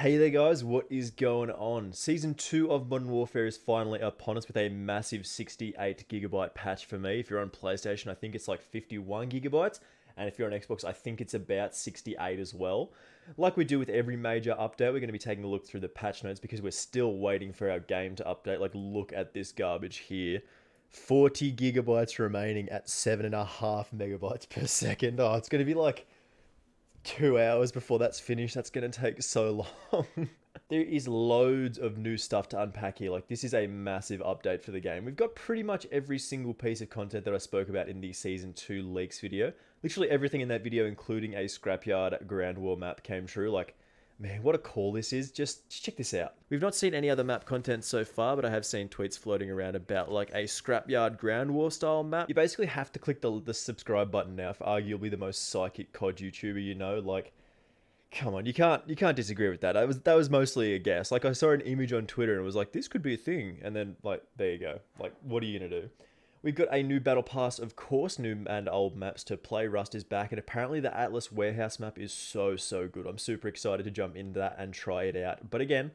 Hey there guys, what is going on? Season 2 of Modern Warfare is finally upon us with a massive 68 GB patch for me. If you're on PlayStation, I think it's like 51 GB, and if you're on Xbox, I think it's about 68 as well. Like we do with every major update, we're going to be taking a look through the patch notes because we're still waiting for our game to update. Like, look at this garbage here. 40 GB remaining at 7.5 megabytes per second. Oh, it's going to be like 2 hours before that's finished. That's going to take so long. There is loads of new stuff to unpack here. Like, this is a massive update for the game. We've got pretty much every single piece of content that I spoke about in the Season 2 leaks video. Literally everything in that video, including a Scrapyard Ground War map, came true. Like, man, what a call this is. Just check this out. We've not seen any other map content so far, but I have seen tweets floating around about like a Scrapyard Ground War style map. You basically have to click the subscribe button now for arguably the most psychic COD YouTuber you know. Like, come on, you can't disagree with that. That was mostly a guess. Like, I saw an image on Twitter and it was like, this could be a thing. And then, like, there you go. Like, what are you gonna do? We've got a new battle pass, of course, new and old maps to play. Rust is back, and apparently the Atlas Warehouse map is so good. I'm super excited to jump into that and try it out. But again,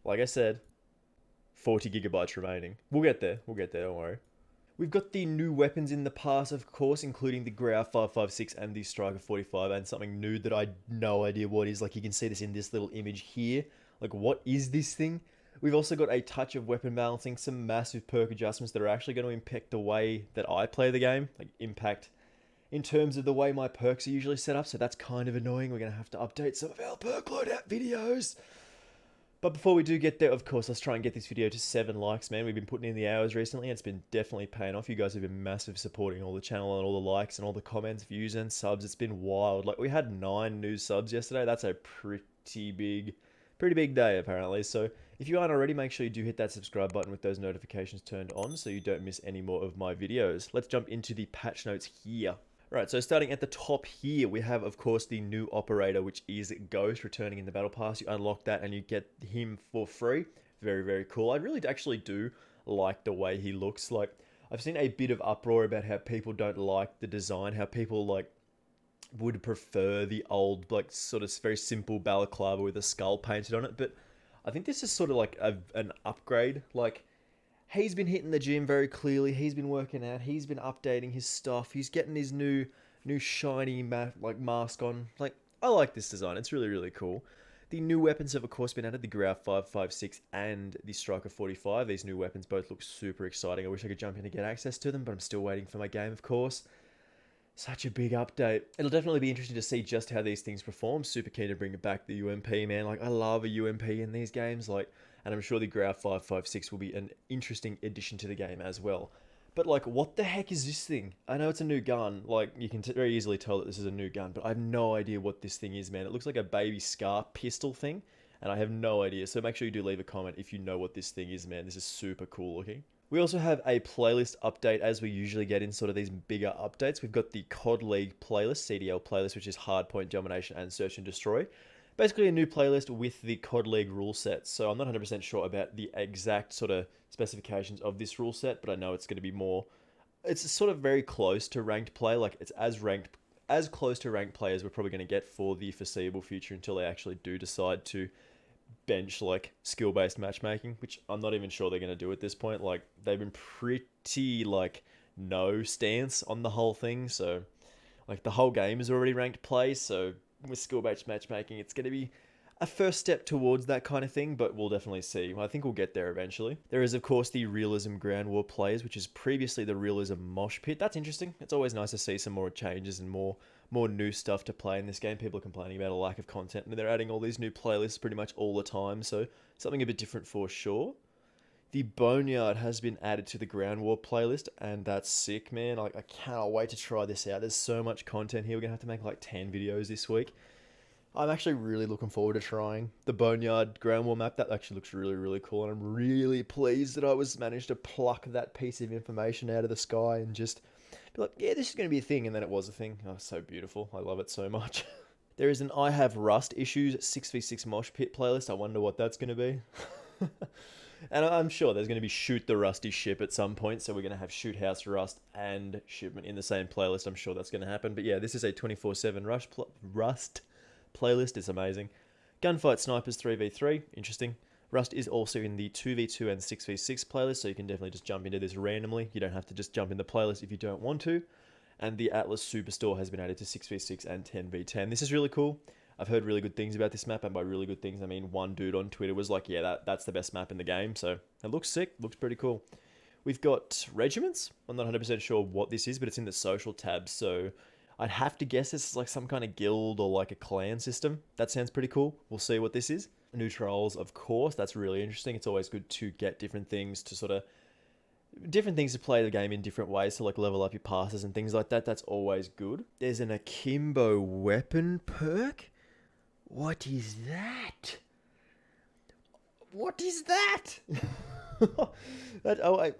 like I said, 40 GB remaining. We'll get there, don't worry. We've got the new weapons in the pass, of course, including the Grau 556 and the Striker 45, and something new that I had no idea what is. Like, you can see this in this little image here. Like, what is this thing? We've also got a touch of weapon balancing, some massive perk adjustments that are actually going to impact the way that I play the game. Like, impact in terms of the way my perks are usually set up, so that's kind of annoying. We're going to have to update some of our perk loadout videos. But before we do get there, of course, let's try and get this video to 7 likes, man. We've been putting in the hours recently, and it's been definitely paying off. You guys have been massive supporting all the channel and all the likes and all the comments, views, and subs. It's been wild. Like, we had 9 new subs yesterday. That's a pretty big day, apparently. So if you aren't already, make sure you do hit that subscribe button with those notifications turned on so you don't miss any more of my videos. Let's jump into the patch notes here. Right, so starting at the top here, we have, of course, the new operator, which is Ghost, returning in the Battle Pass. You unlock that and you get him for free. Very cool. I really actually do like the way he looks. Like, I've seen a bit of uproar about how people don't like the design, how people, like, would prefer the old, like, sort of very simple balaclava with a skull painted on it. But I think this is sort of like an upgrade. Like, he's been hitting the gym very clearly. He's been working out. He's been updating his stuff. He's getting his new shiny mask on. Like, I like this design. It's really cool. The new weapons have, of course, been added. The Grau 556 and the Striker 45. These new weapons both look super exciting. I wish I could jump in and get access to them, but I'm still waiting for my game, of course. Such a big update. It'll definitely be interesting to see just how these things perform. Super keen to bring it back, the UMP, man. Like, I love a UMP in these games. Like, and I'm sure the Grau 556 will be an interesting addition to the game as well. But, like, what the heck is this thing? I know it's a new gun. Like, you can very easily tell that this is a new gun, but I have no idea what this thing is, man. It looks like a baby Scar pistol thing, and I have no idea. So make sure you do leave a comment if you know what this thing is, man. This is super cool looking. We also have a playlist update, as we usually get in sort of these bigger updates. We've got the COD League playlist, CDL playlist, which is Hardpoint, Domination, and Search and Destroy. Basically a new playlist with the COD League rule set. So I'm not 100% sure about the exact sort of specifications of this rule set, but I know it's going to be more... It's sort of very close to ranked play. Like, it's as close to ranked play as we're probably going to get for the foreseeable future until they actually do decide to bench, like, skill-based matchmaking, which I'm not even sure they're going to do at this point. Like, they've been pretty, like, no stance on the whole thing. So, like, the whole game is already ranked play, so with skill-based matchmaking, it's going to be a first step towards that kind of thing, but we'll definitely see. I think we'll get there eventually. There is, of course, the Realism Ground War players, which is previously the Realism Mosh Pit. That's interesting. It's always nice to see some more changes and more new stuff to play in this game. People are complaining about a lack of content, and they're adding all these new playlists pretty much all the time, so something a bit different for sure. The Boneyard has been added to the Ground War playlist, and that's sick, man. Like, I cannot wait to try this out. There's so much content here. We're going to have to make like 10 videos this week. I'm actually really looking forward to trying the Boneyard Ground War map. That actually looks really cool, and I'm really pleased that I managed to pluck that piece of information out of the sky and just be like, yeah, this is going to be a thing, and then it was a thing. Oh, so beautiful. I love it so much. There is an I Have Rust Issues 6v6 Mosh Pit playlist. I wonder what that's going to be. And I'm sure there's going to be Shoot the Rusty Ship at some point, so we're going to have Shoot House Rust and Shipment in the same playlist. I'm sure that's going to happen. But yeah, this is a 24/7 Rust playlist. It's amazing. Gunfight Snipers 3v3, interesting. Rust is also in the 2v2 and 6v6 playlist, so you can definitely just jump into this randomly. You don't have to just jump in the playlist if you don't want to. And the Atlas Superstore has been added to 6v6 and 10v10. This is really cool. I've heard really good things about this map, and by really good things, I mean one dude on Twitter was like, yeah, that's the best map in the game, so it looks sick, looks pretty cool. We've got regiments. I'm not 100% sure what this is, but it's in the social tab, so I'd have to guess this is like some kind of guild or like a clan system. That sounds pretty cool. We'll see what this is. New trolls, of course, that's really interesting. It's always good to get different things to play the game in different ways to like level up your passes and things like that. That's always good. There's an Akimbo weapon perk. What is that? What is that?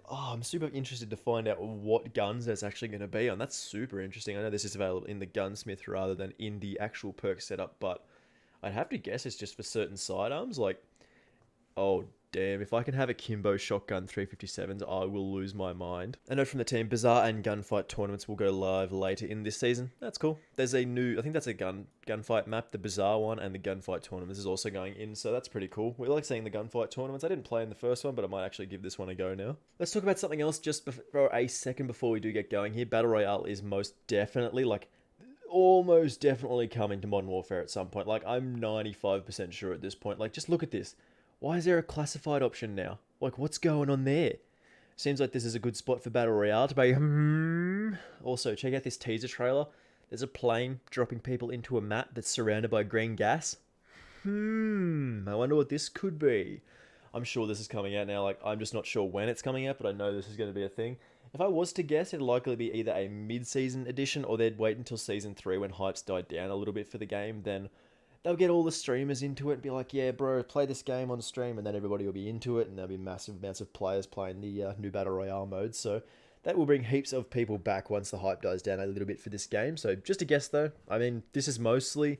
I'm super interested to find out what guns there's actually going to be on. That's super interesting. I know this is available in the gunsmith rather than in the actual perk setup, but I'd have to guess it's just for certain sidearms. Like, oh damn, if I can have a Kimbo shotgun 357s, I will lose my mind. A note from the team, Bazaar and Gunfight tournaments will go live later in this season. That's cool. There's a new, I think that's a gunfight map, the Bazaar one, and the Gunfight tournaments is also going in, so that's pretty cool. We like seeing the Gunfight tournaments. I didn't play in the first one, but I might actually give this one a go now. Let's talk about something else just for a second before we do get going here. Battle Royale is most definitely, almost definitely coming to Modern Warfare at some point. Like, I'm 95% sure at this point. Like, just look at this. Why is there a classified option now? Like, what's going on there? Seems like this is a good spot for Battle Royale to be. Also, check out this teaser trailer. There's a plane dropping people into a map that's surrounded by green gas. I wonder what this could be. I'm sure this is coming out now. Like, I'm just not sure when it's coming out, but I know this is going to be a thing. If I was to guess, it'd likely be either a mid-season edition or they'd wait until Season 3 when hype's died down a little bit for the game. Then they'll get all the streamers into it and be like, yeah, bro, play this game on stream, and then everybody will be into it, and there'll be massive amounts of players playing the new Battle Royale mode. So that will bring heaps of people back once the hype dies down a little bit for this game. So just a guess, though. I mean, this is mostly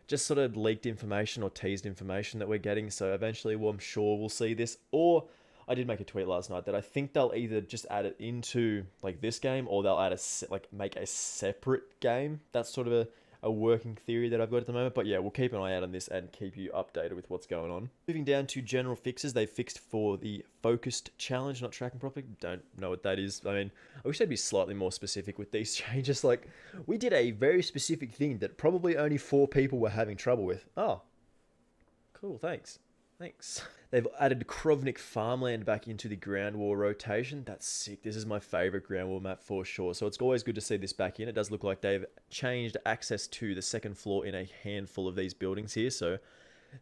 just sort of leaked information or teased information that we're getting. So eventually, I'm sure we'll see this. Or I did make a tweet last night that I think they'll either just add it into like this game, or they'll add make a separate game. That's sort of a working theory that I've got at the moment. But yeah, we'll keep an eye out on this and keep you updated with what's going on. Moving down to general fixes, they fixed for the focused challenge not tracking properly. Don't know what that is. I mean, I wish they'd be slightly more specific with these changes. Like, we did a very specific thing that probably only 4 people were having trouble with. Oh, cool. Thanks. They've added Krovnik Farmland back into the Ground War rotation. That's sick. This is my favorite Ground War map for sure. So it's always good to see this back in. It does look like they've changed access to the second floor in a handful of these buildings here. So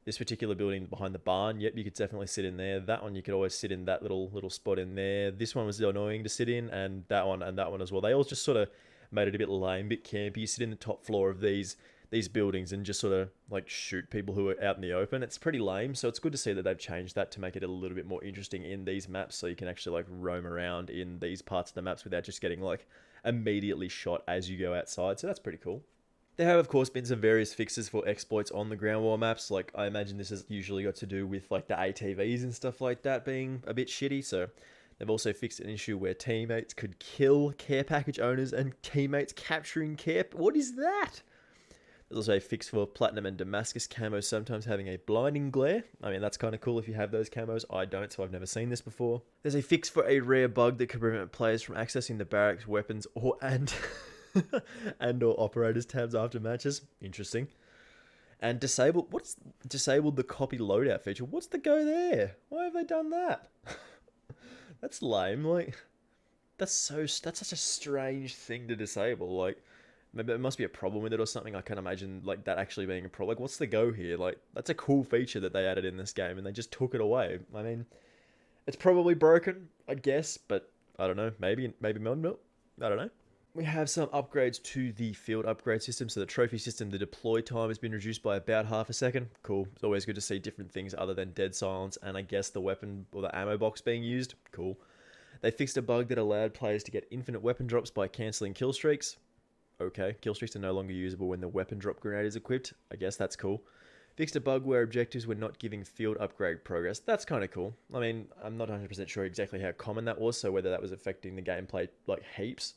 this particular building behind the barn, yep, you could definitely sit in there. That one, you could always sit in that little spot in there. This one was annoying to sit in, and that one as well. They all just sort of made it a bit lame, a bit campy. You sit in the top floor of these buildings and just sort of like shoot people who are out in the open. It's pretty lame, so it's good to see that they've changed that to make it a little bit more interesting in these maps, so you can actually like roam around in these parts of the maps without just getting like immediately shot as you go outside. So that's pretty cool. There have, of course, been some various fixes for exploits on the Ground War maps. Like, I imagine this has usually got to do with like the ATVs and stuff like that being a bit shitty. So they've also fixed an issue where teammates could kill care package owners and teammates capturing care. What is that? There's also a fix for Platinum and Damascus camos sometimes having a blinding glare. I mean, that's kind of cool if you have those camos. I don't, so I've never seen this before. There's a fix for a rare bug that could prevent players from accessing the barracks, weapons, and or operators tabs after matches. Interesting. And disabled the copy loadout feature. What's the go there? Why have they done that? That's lame. Like, that's such a strange thing to disable. Like, maybe there must be a problem with it or something. I can't imagine like that actually being a problem. Like, what's the go here? Like, that's a cool feature that they added in this game, and they just took it away. I mean, it's probably broken, I guess, but I don't know. Maybe Melbourne. I don't know. We have some upgrades to the field upgrade system. So the trophy system, the deploy time has been reduced by about half a second. Cool. It's always good to see different things other than dead silence, and I guess the weapon or the ammo box being used. Cool. They fixed a bug that allowed players to get infinite weapon drops by cancelling kill streaks. Okay, kill streaks are no longer usable when the weapon drop grenade is equipped. I guess that's cool. Fixed a bug where objectives were not giving field upgrade progress. That's kind of cool. I mean, I'm not 100% sure exactly how common that was, so whether that was affecting the gameplay like heaps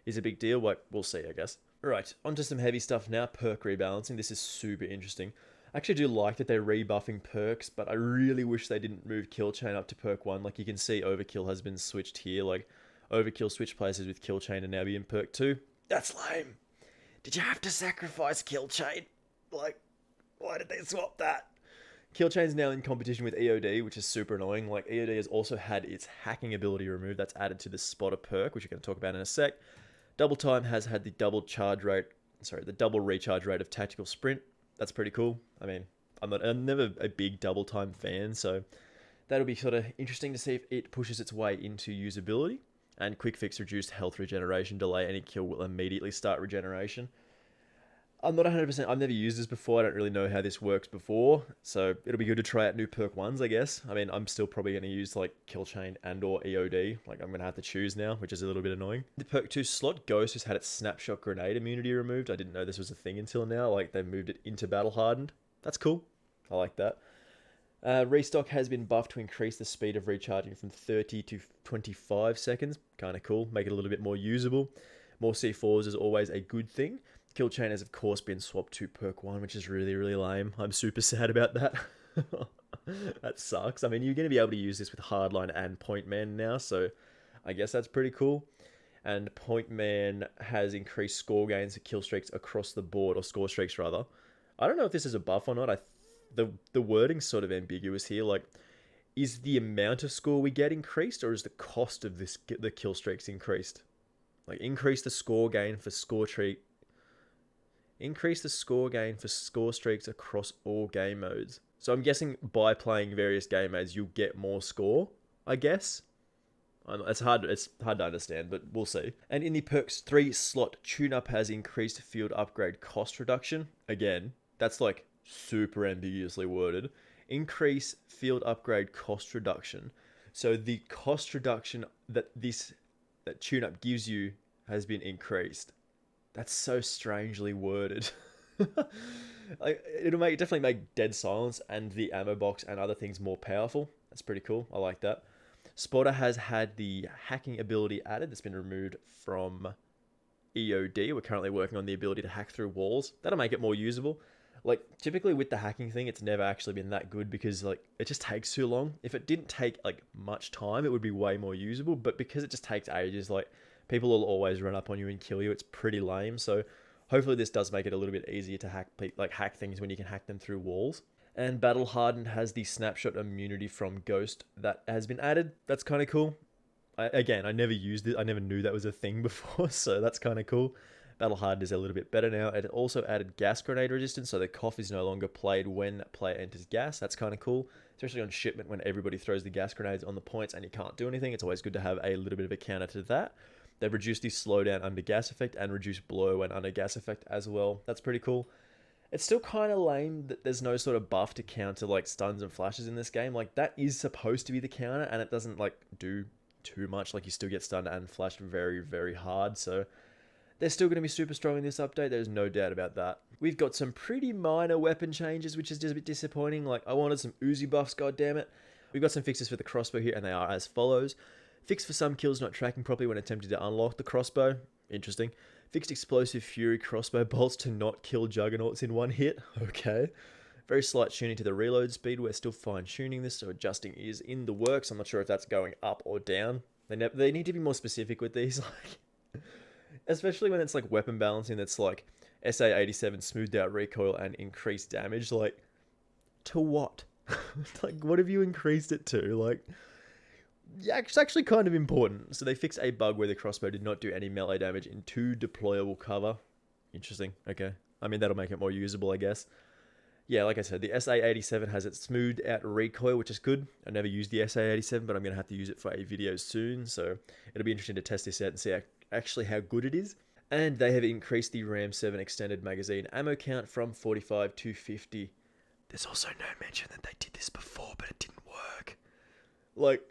is a big deal. Like, we'll see, I guess. Right, onto some heavy stuff now. Perk rebalancing. This is super interesting. I actually do like that they're rebuffing perks, but I really wish they didn't move Kill Chain up to perk 1. Like you can see Overkill has been switched here. Like Overkill switch places with Kill Chain and now be in perk 2. That's lame. Did you have to sacrifice Kill Chain? Like, why did they swap that? Kill Chain's now in competition with EOD, which is super annoying. Like EOD has also had its hacking ability removed. That's added to the Spotter perk, which we're going to talk about in a sec. Double Time has had the double recharge rate of Tactical Sprint. That's pretty cool. I mean, I'm never a big Double Time fan, so that'll be sort of interesting to see if it pushes its way into usability. And Quick Fix reduced health regeneration delay. Any kill will immediately start regeneration. I'm not 100%. I've never used this before. I don't really know how this works before. So it'll be good to try out new perk 1s, I guess. I mean, I'm still probably going to use like Kill Chain and or EOD. Like I'm going to have to choose now, which is a little bit annoying. The perk 2 slot, Ghost has had its Snapshot Grenade immunity removed. I didn't know this was a thing until now. Like they've moved it into Battle Hardened. That's cool. I like that. Restock has been buffed to increase the speed of recharging from 30 to 25 seconds. Kind of cool. Make it a little bit more usable. More C4s is always a good thing. Kill Chain has, of course, been swapped to perk 1, which is really, really lame. I'm super sad about that. That sucks. I mean, you're going to be able to use this with Hardline and Point Man now, so I guess that's pretty cool. And Point Man has increased score gains for kill streaks across the board, or score streaks rather. I don't know if this is a buff or not. The wording's sort of ambiguous here. Like, is the amount of score we get increased, or is the cost of the kill streaks increased? Like, increase the score gain for score streak. Increase the score gain for score streaks across all game modes. So I'm guessing by playing various game modes, you'll get more score, I guess. It's hard to understand, but we'll see. And in the perks 3 slot, Tune-Up has increased field upgrade cost reduction. Again, that's like super ambiguously worded. Increase field upgrade cost reduction. So the cost reduction that Tune-Up gives you has been increased. That's so strangely worded. It'll definitely make Dead Silence and the ammo box and other things more powerful. That's pretty cool. I like that. Spotter has had the hacking ability added. That's been removed from EOD. We're currently working on the ability to hack through walls. That'll make it more usable. Like, typically with the hacking thing, it's never actually been that good because, like, it just takes too long. If it didn't take, like, much time, it would be way more usable. But because it just takes ages, like, people will always run up on you and kill you. It's pretty lame. So hopefully this does make it a little bit easier to hack things when you can hack them through walls. And Battle Hardened has the Snapshot immunity from Ghost that has been added. That's kind of cool. I never used it. I never knew that was a thing before, so that's kind of cool. Battle Hardened is a little bit better now. It also added gas grenade resistance, so the cough is no longer played when player enters gas. That's kind of cool, especially on shipment when everybody throws the gas grenades on the points and you can't do anything. It's always good to have a little bit of a counter to that. They've reduced the slowdown under gas effect and reduced blow when under gas effect as well. That's pretty cool. It's still kind of lame that there's no sort of buff to counter like stuns and flashes in this game. Like that is supposed to be the counter and it doesn't like do too much. Like you still get stunned and flashed very, very hard. So they're still going to be super strong in this update. There's no doubt about that. We've got some pretty minor weapon changes, which is just a bit disappointing. Like I wanted some Uzi buffs, goddammit. We've got some fixes for the crossbow here and they are as follows. Fixed for some kills not tracking properly when attempting to unlock the crossbow. Interesting. Fixed explosive fury crossbow bolts to not kill juggernauts in one hit. Okay. Very slight tuning to the reload speed. We're still fine tuning this, so adjusting is in the works. I'm not sure if that's going up or down. They need to be more specific with these, like, especially when it's like weapon balancing. That's like SA87 smoothed out recoil and increased damage. Like, to what? Like, what have you increased it to? Like. Yeah, it's actually kind of important. So they fixed a bug where the crossbow did not do any melee damage in 2 deployable cover. Interesting. Okay. I mean, that'll make it more usable, I guess. Yeah, like I said, the SA87 has its smoothed out recoil, which is good. I never used the SA87, but I'm going to have to use it for a video soon. So it'll be interesting to test this out and see actually how good it is. And they have increased the RAM7 extended magazine ammo count from 45 to 50. There's also no mention that they did this before, but it didn't work. Like,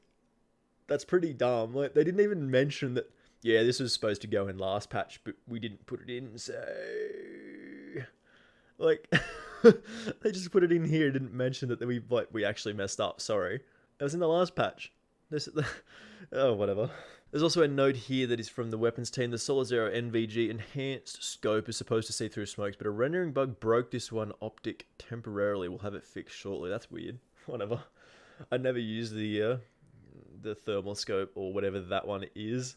that's pretty dumb. Like, they didn't even mention that, yeah, this was supposed to go in last patch, but we didn't put it in, so... Like, they just put it in here, didn't mention that we actually messed up, sorry. That was in the last patch. This, oh, whatever. There's also a note here that is from the weapons team. The Solar Zero NVG enhanced scope is supposed to see through smokes, but a rendering bug broke this one optic temporarily. We'll have it fixed shortly. That's weird. Whatever. I never used the thermal scope or whatever that one is.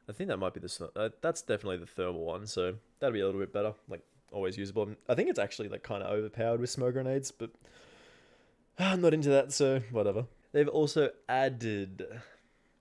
I think that might be that's definitely the thermal one, so that'll be a little bit better. Like, always usable. I think it's actually like kind of overpowered with smoke grenades, but I'm not into that, so whatever. They've also added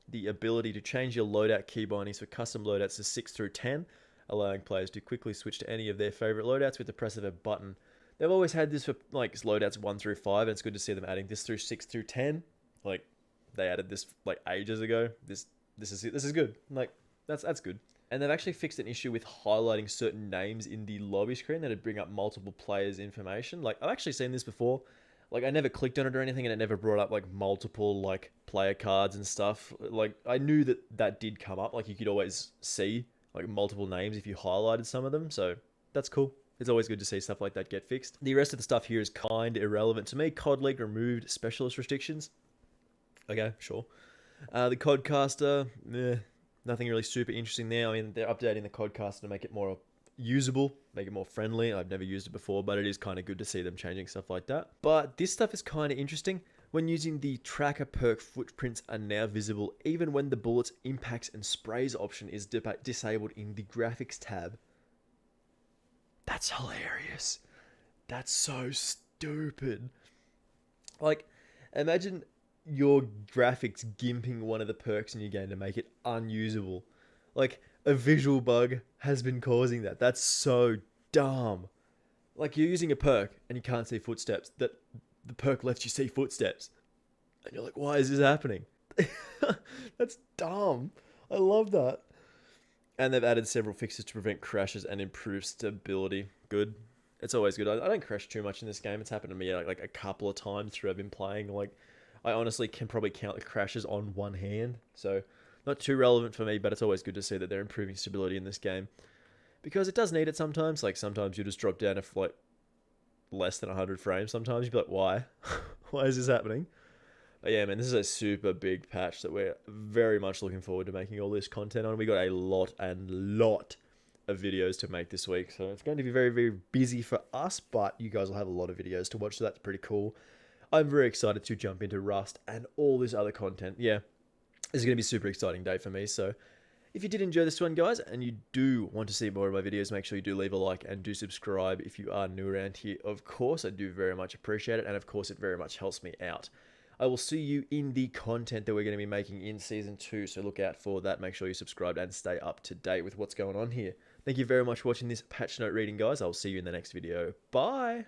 the ability to change your loadout key bindings for custom loadouts to 6 through 10, allowing players to quickly switch to any of their favorite loadouts with the press of a button. They've always had this for like loadouts 1 through 5, and it's good to see them adding this through 6 through 10. Like, they added this like ages ago. This is good. Like, that's good. And they've actually fixed an issue with highlighting certain names in the lobby screen that'd bring up multiple players' information. Like, I've actually seen this before. Like, I never clicked on it or anything, and it never brought up, like, multiple, like, player cards and stuff. Like, I knew that did come up. Like, you could always see, like, multiple names if you highlighted some of them. So, that's cool. It's always good to see stuff like that get fixed. The rest of the stuff here is kind irrelevant to me. COD League removed specialist restrictions. Okay, sure. The Codcaster, nothing really super interesting there. I mean, they're updating the Codcaster to make it more usable, make it more friendly. I've never used it before, but it is kind of good to see them changing stuff like that. But this stuff is kind of interesting. When using the tracker perk, footprints are now visible even when the bullets, impacts, and sprays option is disabled in the graphics tab. That's hilarious. That's so stupid. Like, imagine your graphics gimping one of the perks in your game to make it unusable. Like, a visual bug has been causing that. That's so dumb. Like, you're using a perk and you can't see footsteps. That the perk lets you see footsteps. And you're like, why is this happening? That's dumb. I love that. And they've added several fixes to prevent crashes and improve stability. Good. It's always good. I don't crash too much in this game. It's happened to me like a couple of times through I've been playing. Like, I honestly can probably count the crashes on one hand. So, not too relevant for me, but it's always good to see that they're improving stability in this game. Because it does need it sometimes. Like, sometimes you just drop down to like less than 100 frames sometimes. You'd be like, why? Why is this happening? But yeah, man, this is a super big patch that we're very much looking forward to making all this content on. We got a lot of videos to make this week. So it's going to be very, very busy for us, but you guys will have a lot of videos to watch, so that's pretty cool. I'm very excited to jump into Rust and all this other content. Yeah, this is going to be a super exciting day for me. So if you did enjoy this one, guys, and you do want to see more of my videos, make sure you do leave a like and do subscribe if you are new around here. Of course, I do very much appreciate it, and of course, it very much helps me out. I will see you in the content that we're going to be making in Season 2, so look out for that. Make sure you subscribe and stay up to date with what's going on here. Thank you very much for watching this patch note reading, guys. I'll see you in the next video. Bye!